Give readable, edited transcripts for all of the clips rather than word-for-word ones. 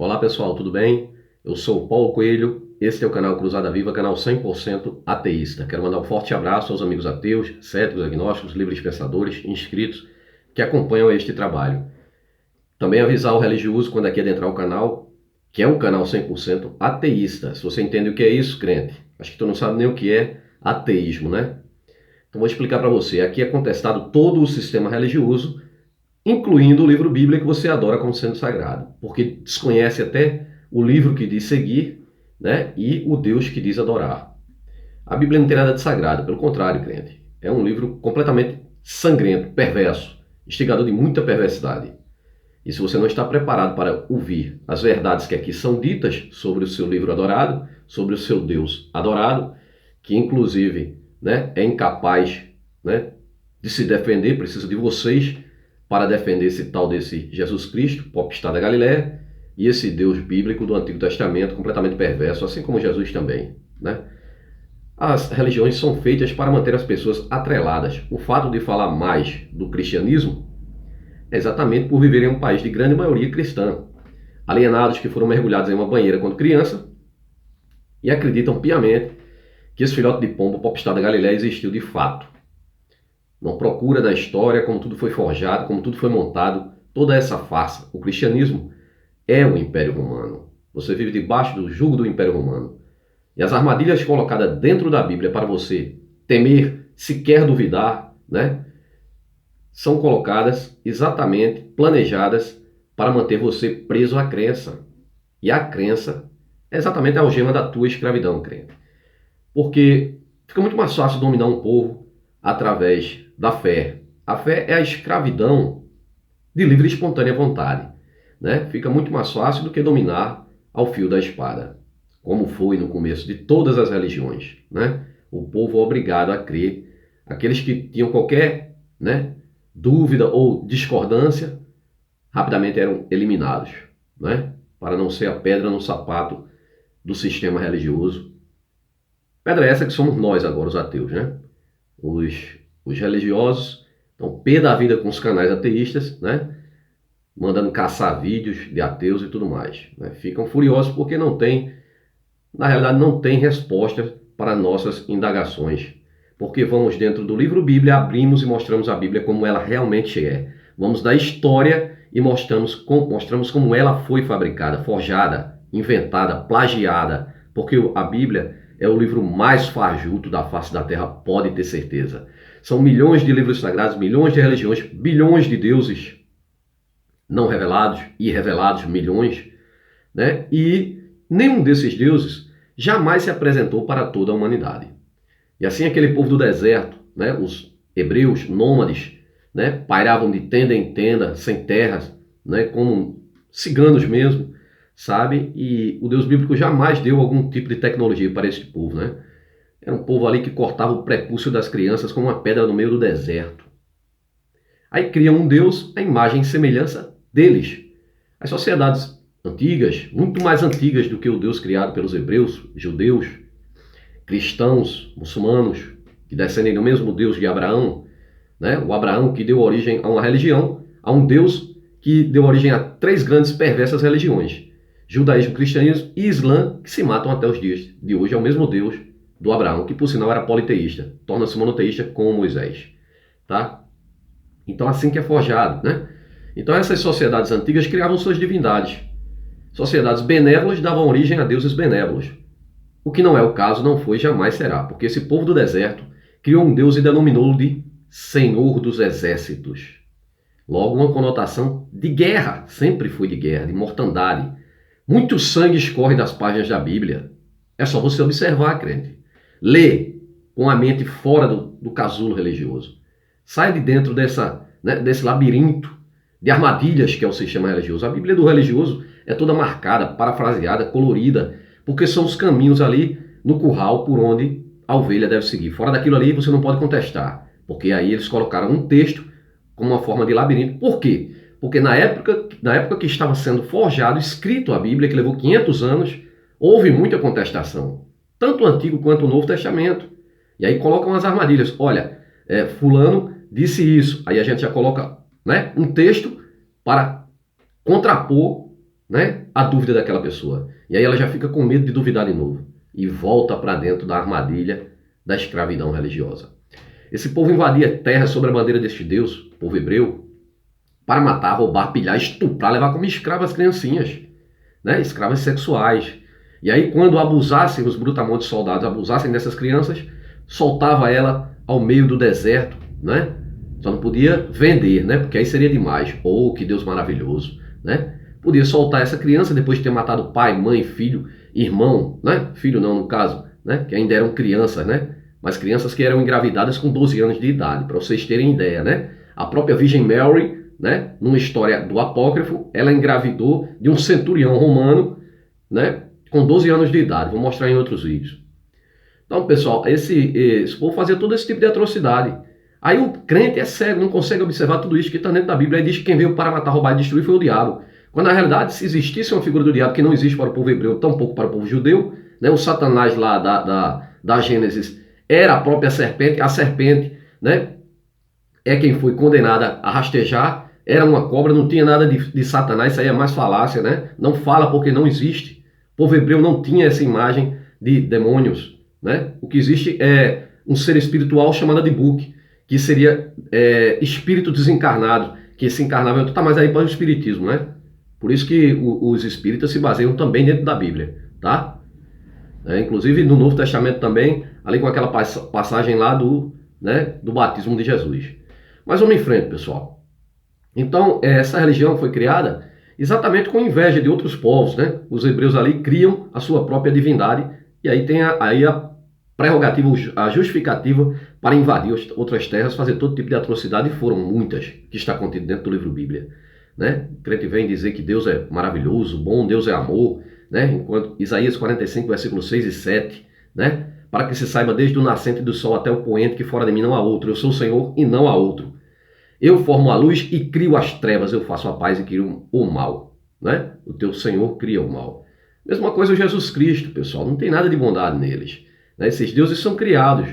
Olá pessoal, tudo bem? Eu sou o Paulo Coelho, este é o canal Cruzada Viva, canal 100% ateísta. Quero mandar um forte abraço aos amigos ateus, céticos, agnósticos, livres pensadores, inscritos que acompanham este trabalho. Também avisar o religioso quando aqui adentrar o canal, que é um canal 100% ateísta. Se você entende o que é isso, crente, acho que tu não sabe nem o que é ateísmo, né? Então vou explicar para você. Aqui é contestado todo o sistema religioso, incluindo o livro Bíblia que você adora como sendo sagrado, porque desconhece até o livro que diz seguir, né, e o Deus que diz adorar. A Bíblia não tem nada de sagrado, pelo contrário, crente. É um livro completamente sangrento, perverso, instigador de muita perversidade. E se você não está preparado para ouvir as verdades que aqui são ditas sobre o seu livro adorado, sobre o seu Deus adorado, que inclusive, né, é incapaz, né, de se defender, precisa de vocês para defender esse tal desse Jesus Cristo, popstar da Galileia, e esse Deus bíblico do Antigo Testamento completamente perverso, assim como Jesus também, né? As religiões são feitas para manter as pessoas atreladas. O fato de falar mais do cristianismo é exatamente por viver em um país de grande maioria cristã, alienados que foram mergulhados em uma banheira quando criança e acreditam piamente que esse filhote de pombo popstar da Galileia existiu de fato. Não procura na história como tudo foi forjado, como tudo foi montado, toda essa farsa. O cristianismo é o Império Romano. Você vive debaixo do jugo do Império Romano. E as armadilhas colocadas dentro da Bíblia para você temer, sequer duvidar, né, são colocadas exatamente, planejadas para manter você preso à crença. E a crença é exatamente a algema da tua escravidão, crente. Porque fica muito mais fácil dominar um povo através da fé. A fé é a escravidão de livre e espontânea vontade, né? Fica muito mais fácil do que dominar ao fio da espada, como foi no começo de todas as religiões, né? O povo obrigado a crer, aqueles que tinham qualquer, né, dúvida ou discordância, rapidamente eram eliminados, né? Para não ser a pedra no sapato do sistema religioso. Pedra essa que somos nós agora, os ateus, né? Os religiosos estão pé da vida com os canais ateístas, né? Mandando caçar vídeos de ateus e tudo mais, né? Ficam furiosos porque não tem, na realidade, não tem resposta para nossas indagações. Porque vamos dentro do livro Bíblia, abrimos e mostramos a Bíblia como ela realmente é. Vamos da história e mostramos como ela foi fabricada, forjada, inventada, plagiada. Porque a Bíblia é o livro mais fajuto da face da terra, pode ter certeza. São milhões de livros sagrados, milhões de religiões, bilhões de deuses não revelados e revelados, milhões, né? E nenhum desses deuses jamais se apresentou para toda a humanidade. E assim aquele povo do deserto, né, os hebreus nômades, né, pairavam de tenda em tenda, sem terras, né, como ciganos mesmo, sabe? E o Deus bíblico jamais deu algum tipo de tecnologia para esse povo, né? Era um povo ali que cortava o prepúcio das crianças com uma pedra no meio do deserto. Aí criam um Deus à imagem e semelhança deles. As sociedades antigas, muito mais antigas do que o Deus criado pelos hebreus, judeus, cristãos, muçulmanos, que descendem do mesmo Deus de Abraão, né? O Abraão que deu origem a uma religião, a um Deus que deu origem a três grandes perversas religiões: judaísmo, cristianismo e islã, que se matam até os dias de hoje. É o mesmo Deus do Abraão, que por sinal era politeísta, torna-se monoteísta com Moisés, tá? Então assim que é forjado, né? Então essas sociedades antigas criavam suas divindades. Sociedades benévolas davam origem a deuses benévolos. O que não é o caso, não foi, jamais será, porque esse povo do deserto criou um Deus e denominou-o de Senhor dos Exércitos. Logo, uma conotação de guerra, sempre foi de guerra, de mortandade. Muito sangue escorre das páginas da Bíblia. É só você observar, crente. Lê com a mente fora do casulo religioso. Sai de dentro desse labirinto de armadilhas que é o sistema religioso. A Bíblia do religioso é toda marcada, parafraseada, colorida, porque são os caminhos ali no curral por onde a ovelha deve seguir. Fora daquilo ali você não pode contestar, porque aí eles colocaram um texto como uma forma de labirinto. Por quê? Porque na época que estava sendo forjado, escrito a Bíblia, que levou 500 anos, houve muita contestação, tanto o Antigo quanto o Novo Testamento. E aí colocam as armadilhas. Olha, fulano disse isso. Aí a gente já coloca, né, um texto para contrapor, né, a dúvida daquela pessoa. E aí ela já fica com medo de duvidar de novo e volta para dentro da armadilha da escravidão religiosa. Esse povo invadia terras sob a bandeira deste Deus, povo hebreu, para matar, roubar, pilhar, estuprar, levar como escravas criancinhas, né, escravas sexuais. E aí quando abusassem, os brutamontes soldados abusassem dessas crianças, soltava ela ao meio do deserto, né? Só não podia vender, né? Porque aí seria demais. Oh, que Deus maravilhoso, né? Podia soltar essa criança depois de ter matado pai, mãe, filho, irmão, né? Filho não, no caso, né? Que ainda eram crianças, né? Mas crianças que eram engravidadas com 12 anos de idade, para vocês terem ideia, né? A própria Virgem Mary, né? Numa história do apócrifo, ela engravidou de um centurião romano, né? Com 12 anos de idade. Vou mostrar em outros vídeos. Então, pessoal, esse povo fazia todo esse tipo de atrocidade. Aí o crente é cego, não consegue observar tudo isso que está dentro da Bíblia. Aí diz que quem veio para matar, roubar e destruir foi o diabo. Quando na realidade, se existisse uma figura do diabo que não existe para o povo hebreu, tampouco para o povo judeu, né? O Satanás lá da Gênesis era a própria serpente. A serpente, né, é quem foi condenada a rastejar. Era uma cobra, não tinha nada de Satanás, isso aí é mais falácia, né? Não fala porque não existe. O povo hebreu não tinha essa imagem de demônios, né? O que existe é um ser espiritual chamado Abibuque, que seria espírito desencarnado, que se encarnava, tá mais aí para o espiritismo, né? Por isso que os espíritas se baseiam também dentro da Bíblia, tá? Inclusive no Novo Testamento também, ali com aquela passagem lá do batismo de Jesus. Mas vamos em frente, pessoal. Então, essa religião foi criada exatamente com inveja de outros povos, né? Os hebreus ali criam a sua própria divindade e aí tem a prerrogativa, a justificativa para invadir outras terras, fazer todo tipo de atrocidade, e foram muitas que está contido dentro do livro Bíblia, né? O crente vem dizer que Deus é maravilhoso, bom, Deus é amor, né? Enquanto Isaías 45, versículos 6 e 7, né? Para que se saiba desde o nascente do sol até o poente que fora de mim não há outro, eu sou o Senhor e não há outro. Eu formo a luz e crio as trevas, eu faço a paz e crio o mal, né? O teu Senhor cria o mal. Mesma coisa o Jesus Cristo, pessoal, não tem nada de bondade neles, né? Esses deuses são criados.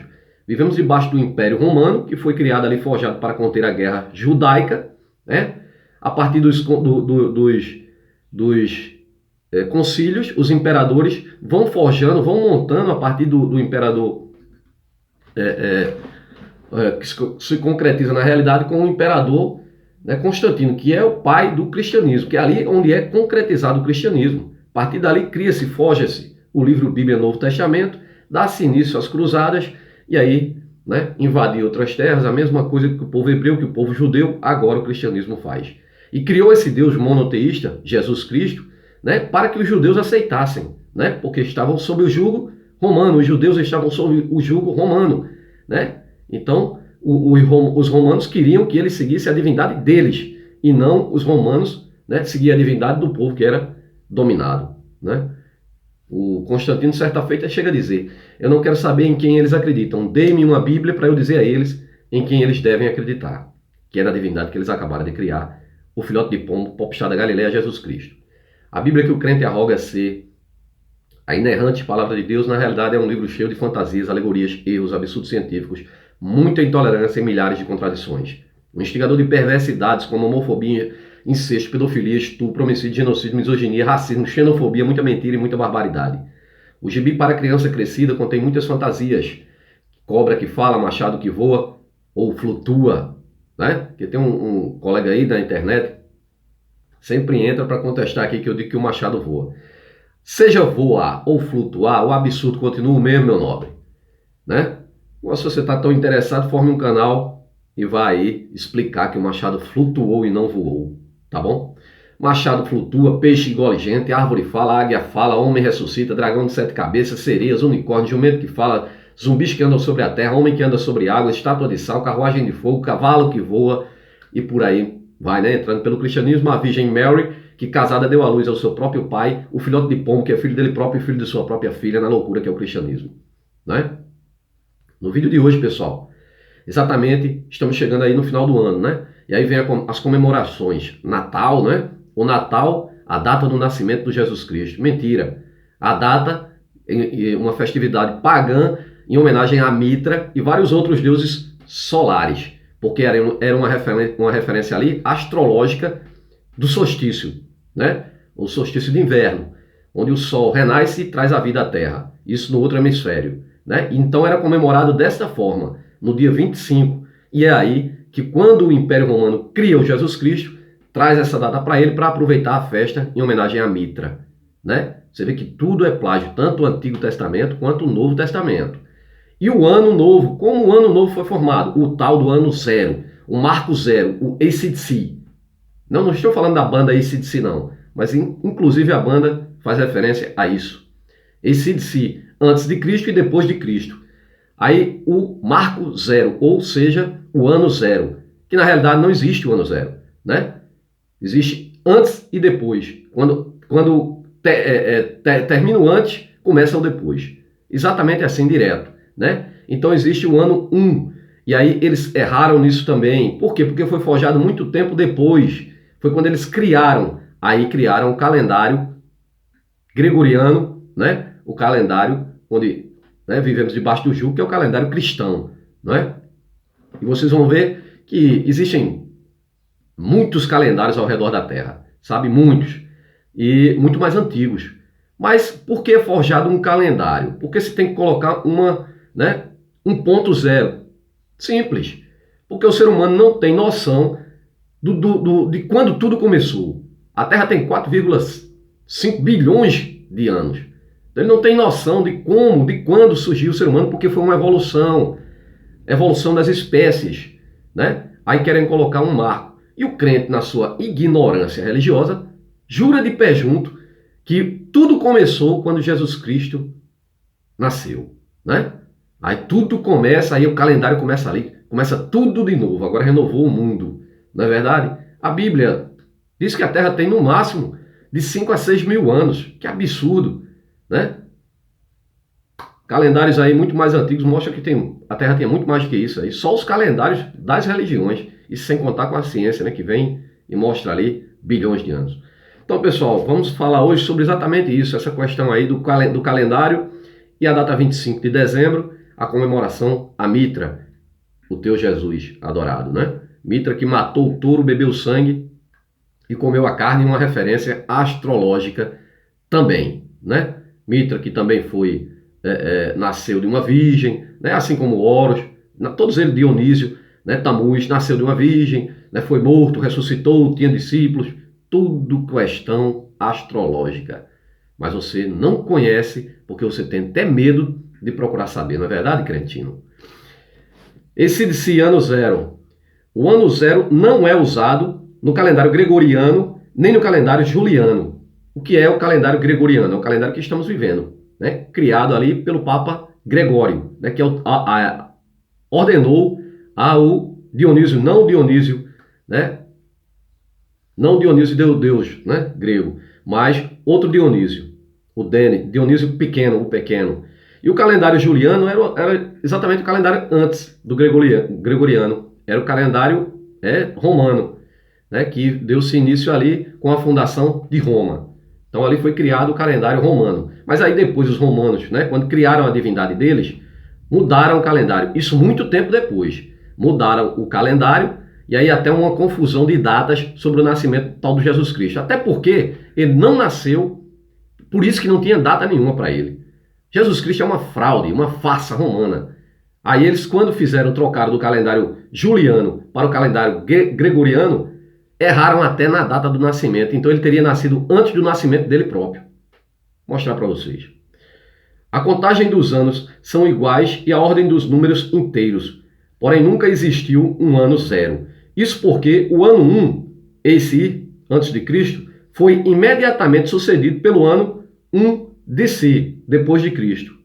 Vivemos debaixo do Império Romano, que foi criado ali, forjado para conter a guerra judaica, né? A partir dos concílios, os imperadores vão forjando, vão montando a partir do imperador que se concretiza na realidade com o imperador, né, Constantino, que é o pai do cristianismo, que é ali onde é concretizado o cristianismo. A partir dali cria-se, forja-se o livro Bíblia Novo Testamento, dá-se início às cruzadas e aí, né, invadir outras terras, a mesma coisa que o povo hebreu, que o povo judeu, agora o cristianismo faz. E criou esse Deus monoteísta, Jesus Cristo, né, para que os judeus aceitassem, né, porque estavam sob o jugo romano, os judeus estavam sob o jugo romano, né? Então, os romanos queriam que ele seguisse a divindade deles, e não os romanos, né, seguir a divindade do povo que era dominado, né? O Constantino, certa feita, chega a dizer: eu não quero saber em quem eles acreditam, dê-me uma Bíblia para eu dizer a eles em quem eles devem acreditar, que era a divindade que eles acabaram de criar, o filhote de pombo, popstar da Galileia, Jesus Cristo. A Bíblia que o crente arroga ser a inerrante palavra de Deus, na realidade é um livro cheio de fantasias, alegorias, erros, absurdos científicos, muita intolerância e milhares de contradições. Um instigador de perversidades como homofobia, incesto, pedofilia, estupro, homicídio, genocídio, misoginia, racismo, xenofobia, muita mentira e muita barbaridade. O gibi para criança crescida contém muitas fantasias. Cobra que fala, machado que voa ou flutua, né? Porque tem um colega aí da internet, sempre entra para contestar aqui que eu digo que o machado voa. Seja voar ou flutuar, o absurdo continua o mesmo, meu nobre, né? Ou se você está tão interessado, forme um canal e vá aí explicar que o machado flutuou e não voou, tá bom? Machado flutua, peixe engole gente, árvore fala, águia fala, homem ressuscita, dragão de 7 cabeças, sereias, unicórnio, jumento que fala, zumbis que andam sobre a terra, homem que anda sobre água, estátua de sal, carruagem de fogo, cavalo que voa e por aí vai, né? Entrando pelo cristianismo, a Virgem Mary, que casada deu à luz ao seu próprio pai, o filhote de pombo, que é filho dele próprio e filho de sua própria filha, na loucura que é o cristianismo, né? No vídeo de hoje, pessoal, exatamente, estamos chegando aí no final do ano, né? E aí vem as comemorações. Natal, né? O Natal, a data do nascimento de Jesus Cristo. Mentira. A data, uma festividade pagã em homenagem a Mitra e vários outros deuses solares. Porque era uma referência ali astrológica do solstício, né? ou solstício de inverno, onde o Sol renasce e traz a vida à Terra. Isso no outro hemisfério, né? Então era comemorado desta forma, no dia 25. E é aí que quando o Império Romano cria o Jesus Cristo, traz essa data para ele para aproveitar a festa em homenagem a Mitra, né? Você vê que tudo é plágio, tanto o Antigo Testamento quanto o Novo Testamento. E o Ano Novo, como o Ano Novo foi formado? O tal do Ano Zero, o Marco Zero, o AC/DC. Não estou falando da banda AC/DC não, mas inclusive a banda faz referência a isso. AC/DC, antes de Cristo e depois de Cristo. Aí o Marco Zero, ou seja, o Ano Zero, que na realidade não existe o Ano Zero, né? Existe antes e depois. Quando termina o antes, começa o depois. Exatamente assim, direto, né? Então existe o ano 1. E aí eles erraram nisso também. Por quê? Porque foi forjado muito tempo depois. Foi quando eles criaram o calendário gregoriano, né? O calendário onde, né, vivemos debaixo do jugo, que é o calendário cristão, não é? E vocês vão ver que existem muitos calendários ao redor da Terra, sabe? Muitos. E muito mais antigos. Mas por que é forjado um calendário? Porque se tem que colocar um ponto zero. Simples. Porque o ser humano não tem noção de quando tudo começou. A Terra tem 4,5 bilhões de anos. Então ele não tem noção de quando surgiu o ser humano, porque foi uma evolução das espécies, né? Aí querem colocar um marco. E o crente, na sua ignorância religiosa, jura de pé junto que tudo começou quando Jesus Cristo nasceu, né? Aí tudo começa, aí o calendário começa ali, começa tudo de novo, agora renovou o mundo, não é verdade? A Bíblia diz que a Terra tem no máximo de 5 a 6 mil anos, que absurdo, né? Calendários aí muito mais antigos mostram que a Terra tinha muito mais que isso aí, só os calendários das religiões, e sem contar com a ciência, né, que vem e mostra ali bilhões de anos. Então, pessoal, vamos falar hoje sobre exatamente isso, essa questão aí do calendário e a data 25 de dezembro, a comemoração a Mitra, o teu Jesus adorado, né? Mitra que matou o touro, bebeu sangue e comeu a carne, uma referência astrológica também, né? Mitra que também nasceu de uma virgem, né? Assim como Horus, todos eles, Dionísio, né? Tamuz nasceu de uma virgem, né? Foi morto, ressuscitou, tinha discípulos, tudo questão astrológica. Mas você não conhece porque você tem até medo de procurar saber, não é verdade, cretino? Esse ano zero. O ano zero não é usado no calendário gregoriano nem no calendário juliano. O que é o calendário gregoriano? É o calendário que estamos vivendo, né? Criado ali pelo Papa Gregório, né? Que ordenou ao Dionísio, não Dionísio, né? Não Dionísio Deus, né? Grego, mas outro Dionísio, o Dionísio pequeno, o pequeno. E o calendário juliano era exatamente o calendário antes do gregoriano. Era o calendário romano, né? Que deu-se início ali com a fundação de Roma. Então ali foi criado o calendário romano. Mas aí depois os romanos, né? Quando criaram a divindade deles, mudaram o calendário. Isso muito tempo depois. Mudaram o calendário. E aí até uma confusão de datas sobre o nascimento tal do Jesus Cristo. Até porque ele não nasceu, por isso que não tinha data nenhuma para ele. Jesus Cristo é uma fraude, uma farsa romana. Aí eles, quando trocaram do calendário juliano para o calendário gregoriano, erraram até na data do nascimento. Então ele teria nascido antes do nascimento dele próprio. Vou mostrar para vocês. A contagem dos anos são iguais e a ordem dos números inteiros. Porém nunca existiu um ano zero. Isso porque o ano 1, esse antes de Cristo, foi imediatamente sucedido pelo ano 1 DC, depois de Cristo.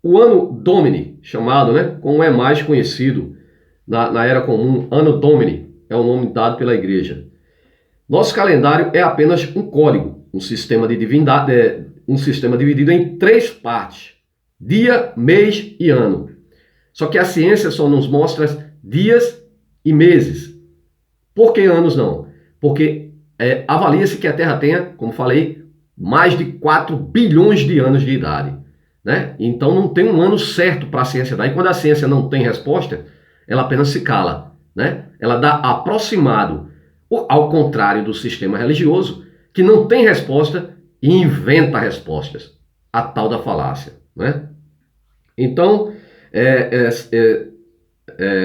O ano Domini, chamado, né, como é mais conhecido na era comum, ano Domini, é o nome dado pela igreja. Nosso calendário é apenas um código, um sistema de divindade, um sistema dividido em 3 partes: dia, mês e ano. Só que a ciência só nos mostra dias e meses. Por que anos não? Porque avalia-se que a Terra tenha, como falei, mais de 4 bilhões de anos de idade, né? Então não tem um ano certo para a ciência dar. E quando a ciência não tem resposta, ela apenas se cala, né? Ela dá aproximado, ao contrário do sistema religioso, que não tem resposta e inventa respostas. A tal da falácia, né? Então,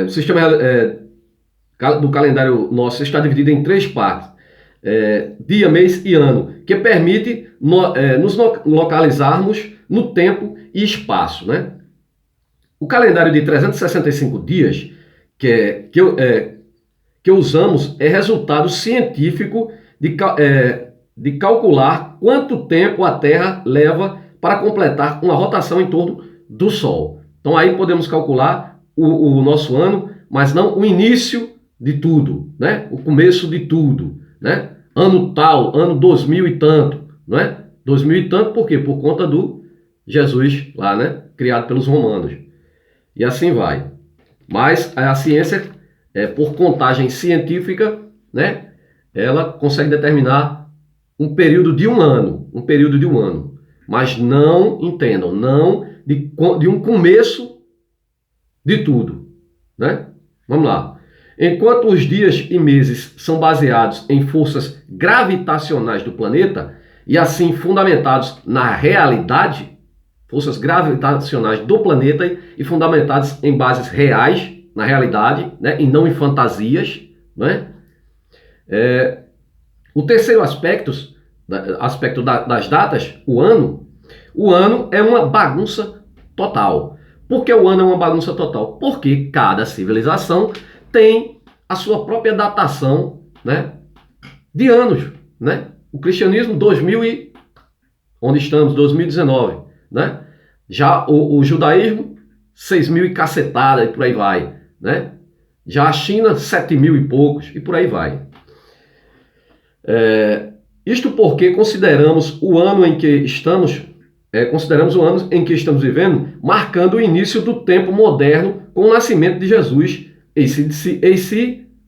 o sistema do calendário nosso está dividido em 3 partes. Dia, mês e ano, que permite nos localizarmos no tempo e espaço, né? O calendário de 365 dias que usamos é resultado científico de calcular quanto tempo a Terra leva para completar uma rotação em torno do Sol. Então aí podemos calcular o nosso ano, mas não o início de tudo, né? O começo de tudo, né? Ano tal, ano 2000 e tanto, né? 2000 e tanto por quê? Por conta do Jesus lá, né? Criado pelos romanos. E assim vai. Mas a ciência, por contagem científica, né? Ela consegue determinar um período de um ano. Mas não, entendam, não de um começo de tudo, né? Vamos lá. Enquanto os dias e meses são baseados em forças gravitacionais do planeta e assim fundamentados na realidade, forças gravitacionais do planeta e fundamentados em bases reais, na realidade, né? E não em fantasias, né? O terceiro aspecto das datas, o ano é uma bagunça total. Por que o ano é uma bagunça total? Porque cada civilização tem a sua própria datação, né, de anos, né? O cristianismo, onde estamos, 2019, né? Já o judaísmo, 6.000 e cacetada, e por aí vai, né? Já a China, 7.000 e poucos, e por aí vai. Isto porque consideramos o ano em que estamos vivendo marcando o início do tempo moderno com o nascimento de Jesus,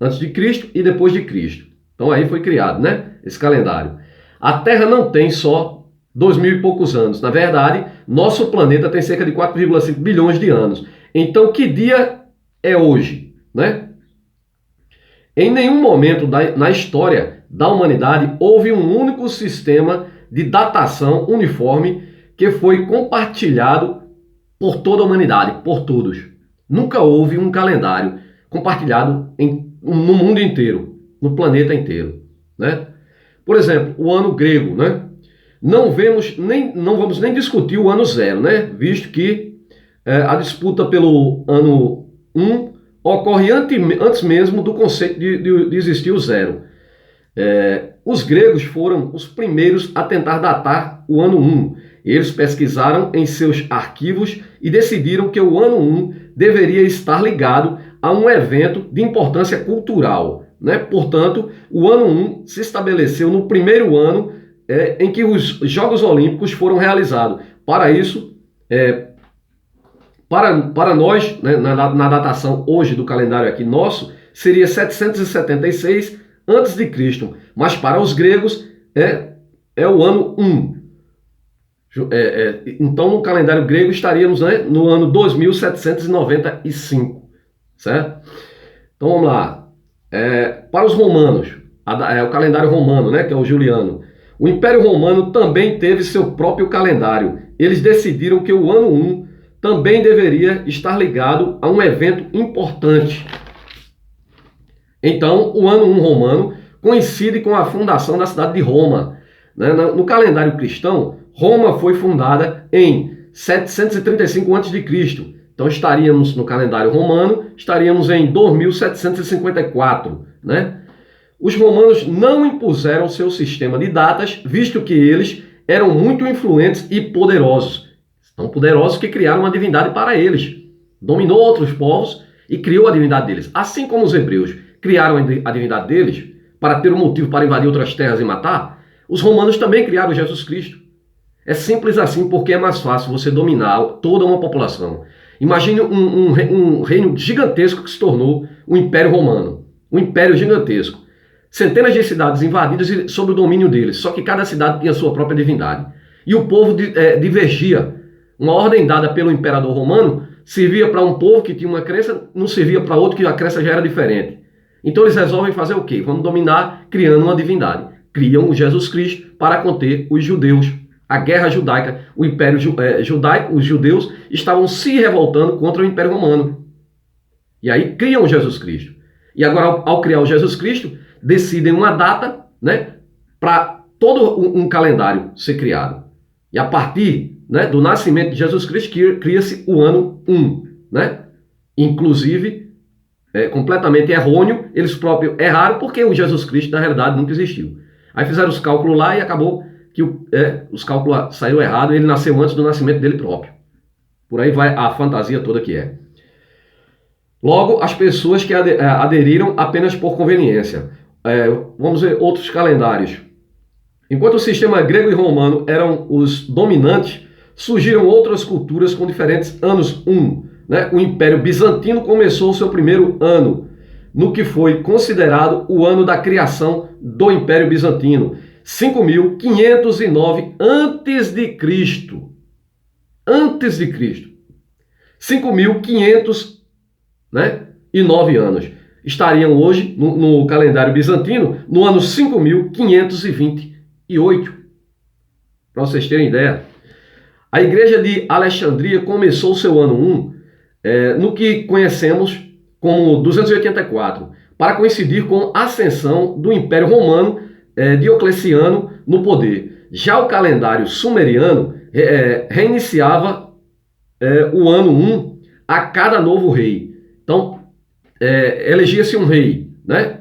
antes de Cristo e depois de Cristo. Então aí foi criado, né, esse calendário. A Terra não tem só 2.000 e poucos anos. Na verdade, nosso planeta tem cerca de 4,5 bilhões de anos. Então, que dia é hoje, né? Em nenhum momento na história da humanidade houve um único sistema de datação uniforme que foi compartilhado por toda a humanidade, por todos. Nunca houve um calendário compartilhado no mundo inteiro, no planeta inteiro, né? Por exemplo, o ano grego, né? Não vamos nem discutir o ano 0, né? Visto que a disputa pelo ano 1 ocorre antes mesmo do conceito de existir o 0. Os gregos foram os primeiros a tentar datar o ano 1. Eles pesquisaram em seus arquivos e decidiram que o ano 1 deveria estar ligado a um evento de importância cultural, né? Portanto, o ano 1 se estabeleceu no primeiro ano em que os Jogos Olímpicos foram realizados. Para isso, para nós, né, na datação hoje do calendário aqui nosso, seria 776 a.C., mas para os gregos é o ano 1. Então, no calendário grego estaríamos, né, no ano 2795, certo? Então, vamos lá. Para os romanos, o calendário romano, né, que é o juliano, o Império Romano também teve seu próprio calendário. Eles decidiram que o ano 1 também deveria estar ligado a um evento importante. Então, o ano 1 romano coincide com a fundação da cidade de Roma, né? No calendário cristão, Roma foi fundada em 735 a.C. Então estaríamos no calendário romano, estaríamos em 2754, né? Os romanos não impuseram seu sistema de datas, visto que eles eram muito influentes e poderosos. Tão poderosos que criaram uma divindade para eles. Dominou outros povos e criou a divindade deles. Assim como os hebreus criaram a divindade deles para ter um motivo para invadir outras terras e matar, os romanos também criaram Jesus Cristo. É simples assim, porque é mais fácil você dominar toda uma população. Imagine um reino gigantesco que se tornou o Império Romano. Um império gigantesco. Centenas de cidades invadidas sob o domínio deles, só que cada cidade tinha sua própria divindade. E o povo divergia. Uma ordem dada pelo imperador romano servia para um povo que tinha uma crença, não servia para outro que a crença já era diferente. Então eles resolvem fazer o quê? Vamos dominar criando uma divindade. criam o Jesus Cristo para conter os judeus. A guerra judaica, o Império Judaico, os judeus estavam se revoltando contra o Império Romano. E aí criam o Jesus Cristo. E agora, ao criar o Jesus Cristo, decidem uma data, né, para todo um calendário ser criado. E a partir, né, do nascimento de Jesus Cristo, cria-se o ano 1. Né? Inclusive, completamente errôneo, eles próprios erraram, porque o Jesus Cristo, na realidade, nunca existiu. Aí fizeram os cálculos lá e acabou que os cálculos saíram errados e ele nasceu antes do nascimento dele próprio. Por aí vai a fantasia toda que é. Logo, as pessoas que aderiram apenas por conveniência. Vamos ver outros calendários. Enquanto o sistema grego e romano eram os dominantes, surgiram outras culturas com diferentes anos 1. Né? O Império Bizantino começou o seu primeiro ano, no que foi considerado o ano da criação do Império Bizantino, 5.509 a.C. Antes de Cristo. 5.500, né, e 9 anos. Estariam hoje, no calendário bizantino, no ano 5.528. Para vocês terem ideia. A Igreja de Alexandria começou seu ano 1 no que conhecemos como 284, para coincidir com a ascensão do Império Romano Diocleciano no poder. Já o calendário sumeriano reiniciava o ano 1 a cada novo rei. Então, elegia-se um rei, né?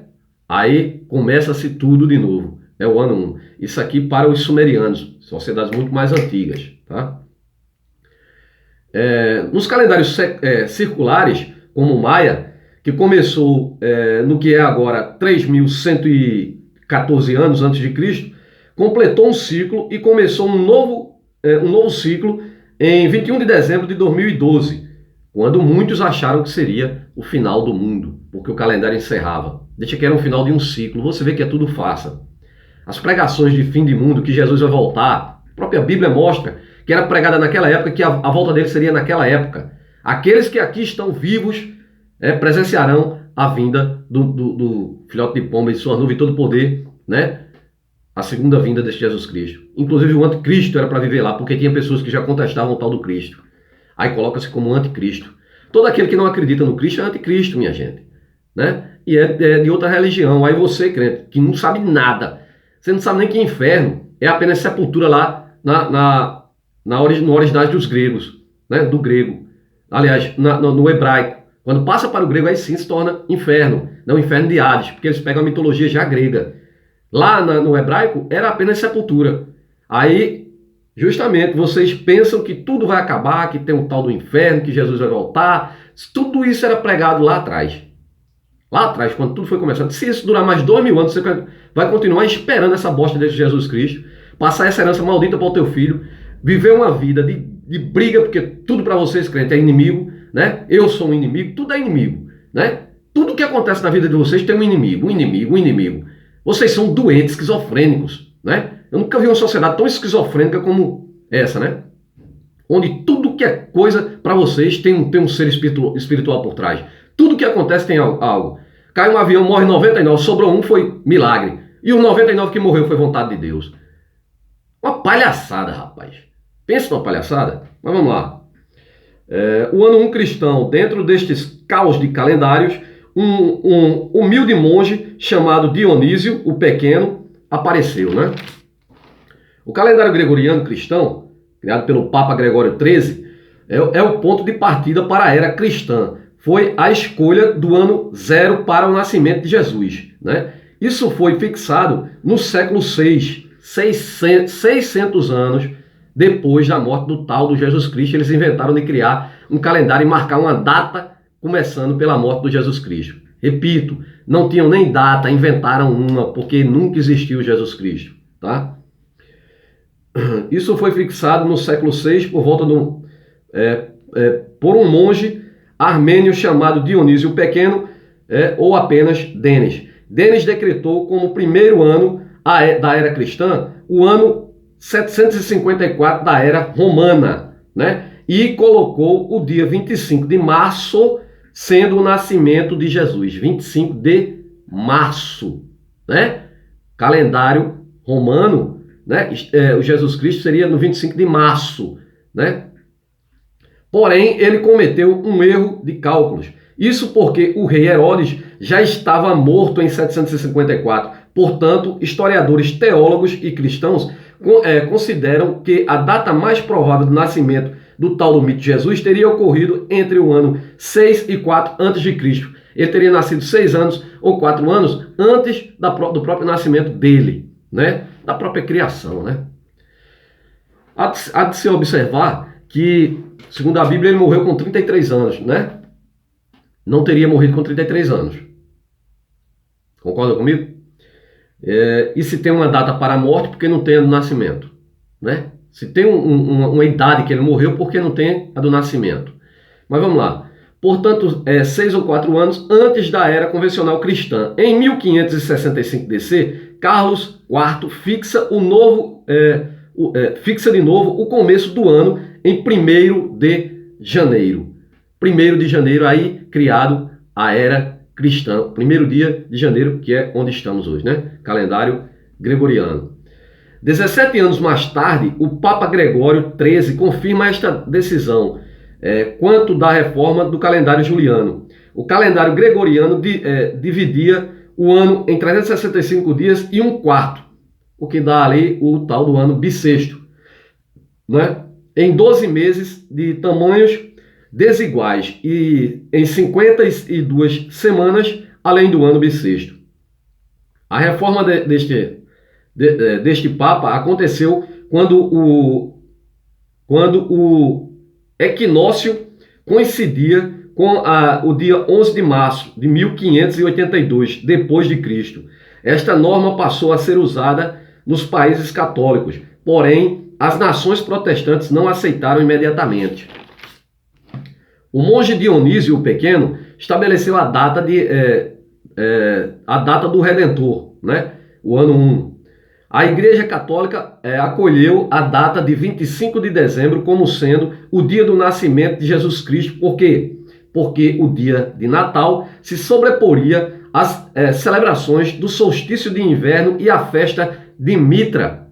Aí começa-se tudo de novo. É o ano 1. Isso aqui para os sumerianos, sociedades muito mais antigas, tá? Nos calendários circulares, como o Maia, que começou no que é agora 3.114 anos antes de Cristo, completou um ciclo e começou um novo ciclo em 21 de dezembro de 2012, quando muitos acharam que seria o final do mundo, porque o calendário encerrava. Deixa que era o final de um ciclo. Você vê que é tudo farsa. As pregações de fim de mundo, que Jesus vai voltar, a própria Bíblia mostra que era pregada naquela época, que a volta dele seria naquela época. Aqueles que aqui estão vivos presenciarão a vinda do filhote de pomba e sua nuvem e todo poder, né? A segunda vinda deste Jesus Cristo. Inclusive o anticristo era para viver lá, porque tinha pessoas que já contestavam o tal do Cristo. Aí coloca-se como anticristo. Todo aquele que não acredita no Cristo é anticristo, minha gente. Né? E é de outra religião. Aí você, crente, que não sabe nada, você não sabe nem que inferno é apenas sepultura lá no originais dos gregos, né? Do grego. Aliás, no hebraico. Quando passa para o grego, aí sim se torna inferno. Não, inferno de Hades, porque eles pegam a mitologia já grega. Lá no hebraico era apenas sepultura. Aí, justamente, vocês pensam que tudo vai acabar, que tem um tal do inferno, que Jesus vai voltar. Tudo isso era pregado lá atrás. Lá atrás, quando tudo foi começando. Se isso durar mais 2.000 anos, você vai continuar esperando essa bosta desse Jesus Cristo, passar essa herança maldita para o teu filho, viver uma vida de briga, porque tudo para vocês, crente, é inimigo, né? Eu sou um inimigo, tudo é inimigo, né? Tudo que acontece na vida de vocês tem um inimigo, um inimigo, um inimigo. Vocês são doentes, esquizofrênicos, né? Eu nunca vi uma sociedade tão esquizofrênica como essa, né? Onde tudo que é coisa para vocês tem um ser espiritual por trás. Tudo que acontece tem algo. Cai um avião, morre 99, sobrou um, foi milagre. E os 99 que morreu foi vontade de Deus. Uma palhaçada, rapaz. Pensa numa palhaçada? Mas vamos lá. O ano 1 cristão, dentro destes caos de calendários, um humilde monge chamado Dionísio, o Pequeno, apareceu, né? O calendário gregoriano cristão, criado pelo Papa Gregório XIII, é o ponto de partida para a era cristã. Foi a escolha do ano 0 para o nascimento de Jesus, né? Isso foi fixado no século VI, 600 anos depois da morte do tal do Jesus Cristo. Eles inventaram de criar um calendário e marcar uma data começando pela morte do Jesus Cristo. Repito, não tinham nem data, inventaram uma, porque nunca existiu Jesus Cristo, tá? Isso foi fixado no século VI por volta por um monge armênio chamado Dionísio o Pequeno, ou apenas Denis. Denis decretou como primeiro ano da era cristã o ano 754 da era romana, né? E colocou o dia 25 de março sendo o nascimento de Jesus. 25 de março, né? Calendário romano, né, o Jesus Cristo seria no 25 de março, né? Porém, ele cometeu um erro de cálculos. Isso porque o rei Herodes já estava morto em 754. Portanto, historiadores, teólogos e cristãos consideram que a data mais provável do nascimento do tal do mito de Jesus teria ocorrido entre o ano 6 e 4 a.C. Ele teria nascido 6 anos ou 4 anos antes do próprio nascimento dele, né? Da própria criação, né? Há de se observar que, segundo a Bíblia, ele morreu com 33 anos, né? Não teria morrido com 33 anos. Concorda comigo? E se tem uma data para a morte, porque não tem a do nascimento, né? Se tem uma idade que ele morreu, porque não tem a do nascimento. Mas vamos lá. Portanto, 6 ou 4 anos antes da era convencional cristã. Em 1565 DC, Carlos IV fixa de novo o começo do ano em 1º de janeiro. 1º de janeiro, aí criado a era cristã. 1º dia de janeiro, que é onde estamos hoje, né? Calendário gregoriano. 17 anos mais tarde, o Papa Gregório XIII confirma esta decisão quanto da reforma do calendário juliano. O calendário gregoriano dividia o ano em 365 dias e 1/4, o que dá ali o tal do ano bissexto, né? Em 12 meses de tamanhos desiguais e em 52 semanas, além do ano bissexto. A reforma deste Papa aconteceu quando o equinócio coincidia com o dia 11 de março de 1582, depois de Cristo. Esta norma passou a ser usada nos países católicos, porém, as nações protestantes não aceitaram imediatamente. O monge Dionísio o Pequeno estabeleceu a data do Redentor, né? O ano 1. A Igreja Católica acolheu a data de 25 de dezembro como sendo o dia do nascimento de Jesus Cristo. Por quê? Porque o dia de Natal se sobreporia às celebrações do solstício de inverno e à festa de Mitra.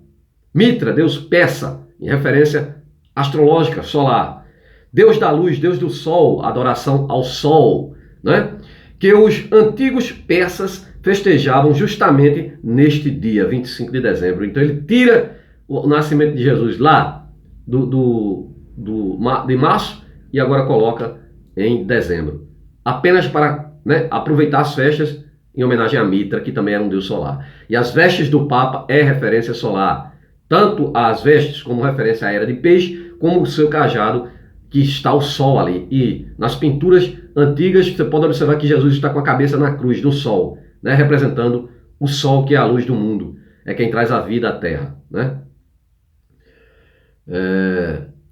Mitra, deus persa, em referência astrológica, solar. Deus da luz, Deus do sol, adoração ao sol, né? Que os antigos persas festejavam justamente neste dia, 25 de dezembro. Então ele tira o nascimento de Jesus lá de março e agora coloca em dezembro. Apenas para, né, aproveitar as festas em homenagem a Mitra, que também era um deus solar. E as vestes do Papa é referência solar. Tanto as vestes como referência à era de peixe, como o seu cajado, que está o sol ali. E nas pinturas antigas você pode observar que Jesus está com a cabeça na cruz, no sol, né, representando o sol, que é a luz do mundo, é quem traz a vida à terra, né?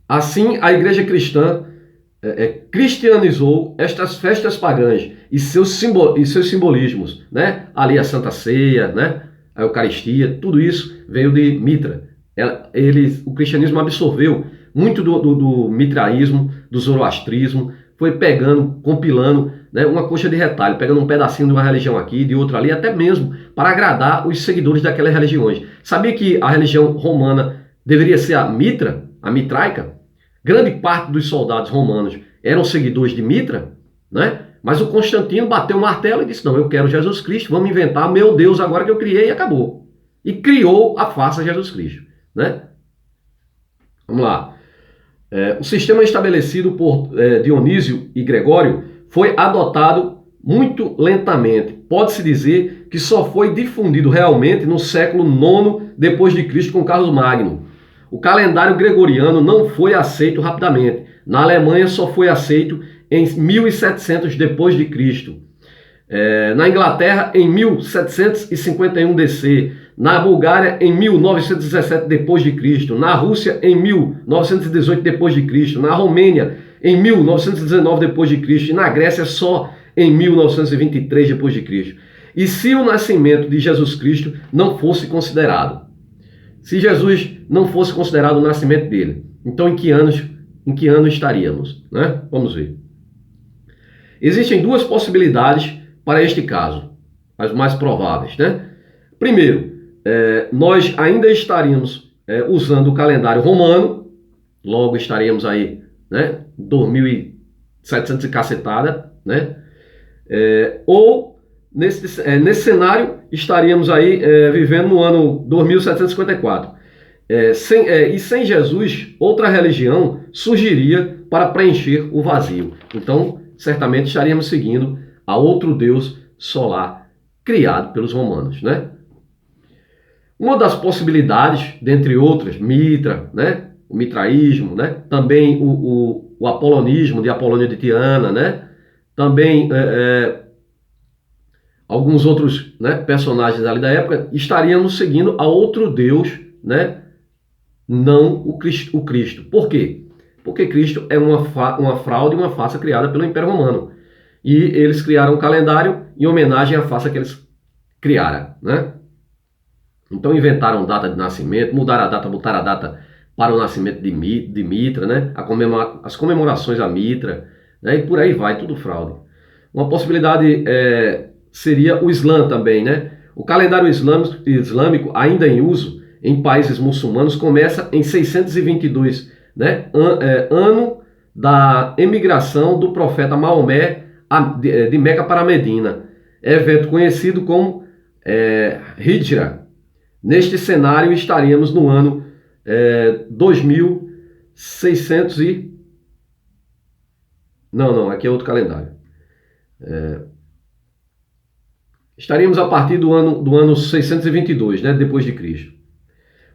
Assim, a igreja cristã cristianizou estas festas pagãs e seus simbolismos, né? Ali a Santa Ceia, né? A Eucaristia, tudo isso veio de Mitra. O cristianismo absorveu muito do mitraísmo, do zoroastrismo, foi pegando, compilando, né, uma coxa de retalho, pegando um pedacinho de uma religião aqui, de outra ali, até mesmo para agradar os seguidores daquelas religiões. Sabia que a religião romana deveria ser a Mitra, a mitraica? Grande parte dos soldados romanos eram seguidores de Mitra, né? Mas o Constantino bateu o martelo e disse: não, eu quero Jesus Cristo, vamos inventar meu Deus agora que eu criei, e acabou. E criou a farsa Jesus Cristo, né? Vamos lá. O sistema estabelecido por Dionísio e Gregório foi adotado muito lentamente. Pode-se dizer que só foi difundido realmente no século IX depois de Cristo com Carlos Magno. O calendário gregoriano não foi aceito rapidamente. Na Alemanha só foi aceito em 1700 depois de Cristo. Na Inglaterra em 1751 DC. Na Bulgária em 1917 depois de Cristo, na Rússia em 1918 depois de Cristo, na Romênia em 1919 depois de Cristo e na Grécia só em 1923 depois de Cristo. E se o nascimento de Jesus Cristo não fosse considerado? Se Jesus não fosse considerado o nascimento dele, então em que ano estaríamos, né? Vamos ver. Existem duas possibilidades para este caso, as mais prováveis, né? Primeiro, nós ainda estaríamos usando o calendário romano, logo estaríamos aí, né, 2.700 e cacetada, né? Ou nesse cenário estaríamos aí vivendo no ano 2754. Sem Jesus, outra religião surgiria para preencher o vazio. Então, certamente estaríamos seguindo a outro deus solar criado pelos romanos, né? Uma das possibilidades, dentre outras, Mitra, né? O mitraísmo, né? Também o apolonismo de Apolônio de Tiana, né? Também alguns outros, né, personagens ali da época estaríamos seguindo a outro deus, né? Não o Cristo. Por quê? Porque Cristo é uma fraude, uma farsa criada pelo Império Romano. E eles criaram um calendário em homenagem à farsa que eles criaram, né? Então inventaram data de nascimento, mudaram a data, botaram a data para o nascimento de Mitra, né? As comemorações a Mitra, né? E por aí vai, tudo fraude. Uma possibilidade seria o Islã também, né? O calendário islâmico ainda em uso em países muçulmanos começa em 622, né? Ano da emigração do profeta Maomé de Meca para Medina, evento conhecido como Hijra. Neste cenário estaríamos no ano 2600 e... Não, aqui é outro calendário. Estaríamos a partir do ano 622, né, depois de Cristo.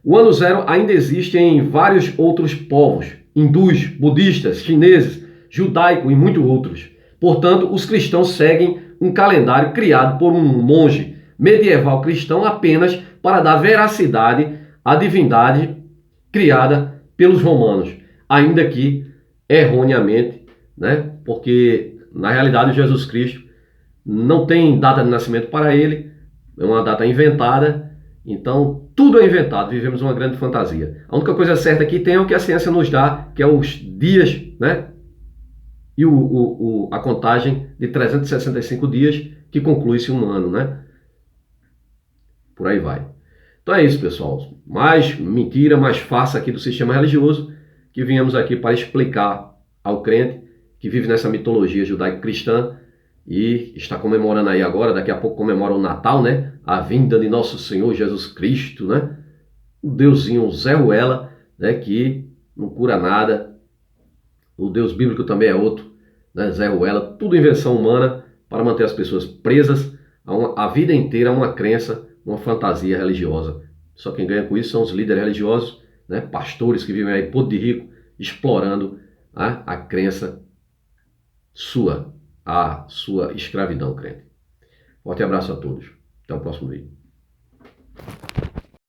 O ano zero ainda existe em vários outros povos, hindus, budistas, chineses, judaico e muitos outros. Portanto, os cristãos seguem um calendário criado por um monge medieval cristão apenas para dar veracidade à divindade criada pelos romanos, ainda que erroneamente, né? Porque na realidade Jesus Cristo não tem data de nascimento para ele, é uma data inventada, então tudo é inventado, vivemos uma grande fantasia. A única coisa certa que tem é o que a ciência nos dá, que é os dias, né? E a contagem de 365 dias que conclui-se um ano, né? Por aí vai. Então é isso, pessoal. Mais mentira, mais farsa aqui do sistema religioso, que viemos aqui para explicar ao crente que vive nessa mitologia judaico-cristã e está comemorando aí agora, daqui a pouco comemora o Natal, né? A vinda de nosso Senhor Jesus Cristo, né? O deusinho Zé Ruela, né? Que não cura nada. O Deus bíblico também é outro, né? Zé Ruela, tudo invenção humana para manter as pessoas presas a vida inteira a uma crença, uma fantasia religiosa. Só quem ganha com isso são os líderes religiosos, né? Pastores que vivem aí podre de rico, explorando a crença a sua escravidão, crente. Forte abraço a todos. Até o próximo vídeo.